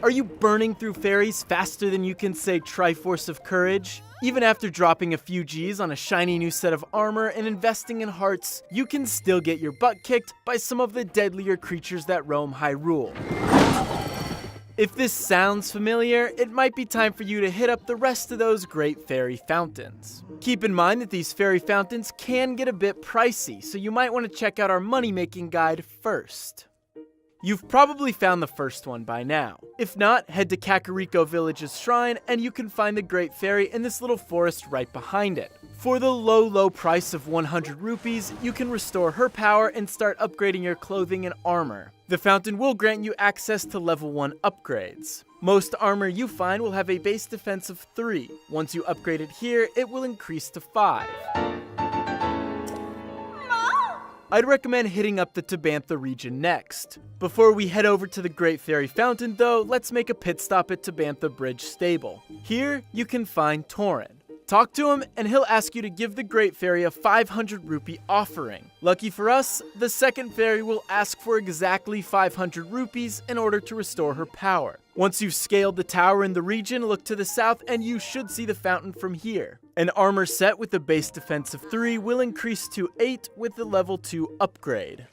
Are you burning through fairies faster than you can say Triforce of Courage? Even after dropping a few G's on a shiny new set of armor and investing in hearts, you can still get your butt kicked by some of the deadlier creatures that roam Hyrule. If this sounds familiar, it might be time for you to hit up the rest of those great fairy fountains. Keep in mind that these fairy fountains can get a bit pricey, so you might want to check out our money-making guide first. You've probably found the first one by now. If not, head to Kakariko Village's shrine and you can find the Great Fairy in this little forest right behind it. For the low price of 100 rupees, you can restore her power and start upgrading your clothing and armor. The fountain will grant you access to level 1 upgrades. Most armor you find will have a base defense of 3. Once you upgrade it here, it will increase to 5. I'd recommend hitting up the Tabantha region next. Before we head over to the Great Fairy Fountain though, let's make a pit stop at Tabantha Bridge Stable. Here, you can find Torin. Talk to him and he'll ask you to give the Great Fairy a 500 rupee offering. Lucky for us, the second fairy will ask for exactly 500 rupees in order to restore her power. Once you've scaled the tower in the region, look to the south and you should see the fountain from here. An armor set with a base defense of 3 will increase to 8 with the level 2 upgrade.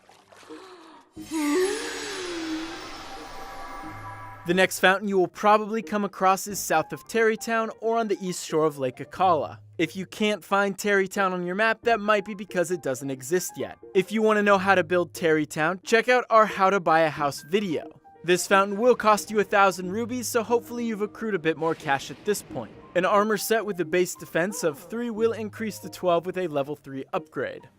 The next fountain you will probably come across is south of Terrytown or on the east shore of Lake Akala. If you can't find Terrytown on your map, that might be because it doesn't exist yet. If you want to know how to build Terrytown, check out our How to Buy a House video. This fountain will cost you 1,000 rubies, so hopefully you've accrued a bit more cash at this point. An armor set with a base defense of 3 will increase to 12 with a level 3 upgrade.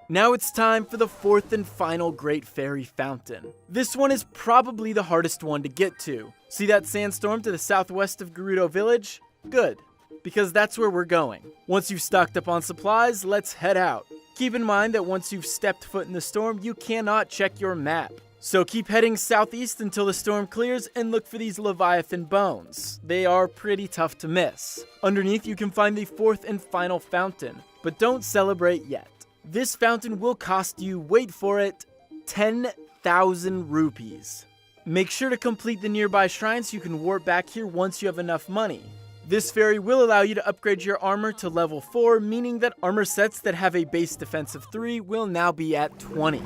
Now it's time for the fourth and final Great Fairy Fountain. This one is probably the hardest one to get to. See that sandstorm to the southwest of Gerudo Village? Good, because that's where we're going. Once you've stocked up on supplies, let's head out. Keep in mind that once you've stepped foot in the storm, you cannot check your map. So keep heading southeast until the storm clears and look for these Leviathan bones. They are pretty tough to miss. Underneath you can find the fourth and final fountain, but don't celebrate yet. This fountain will cost you, wait for it, 10,000 rupees. Make sure to complete the nearby shrine so you can warp back here once you have enough money. This fairy will allow you to upgrade your armor to level 4, meaning that armor sets that have a base defense of 3 will now be at 20.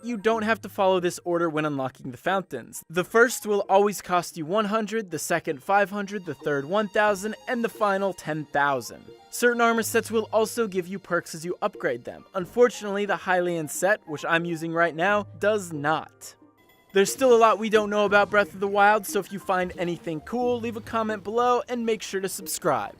You don't have to follow this order when unlocking the fountains. The first will always cost you 100, the second 500, the third 1000, and the final 10,000. Certain armor sets will also give you perks as you upgrade them. Unfortunately, the Hylian set, which I'm using right now, does not. There's still a lot we don't know about Breath of the Wild, so if you find anything cool, leave a comment below and make sure to subscribe.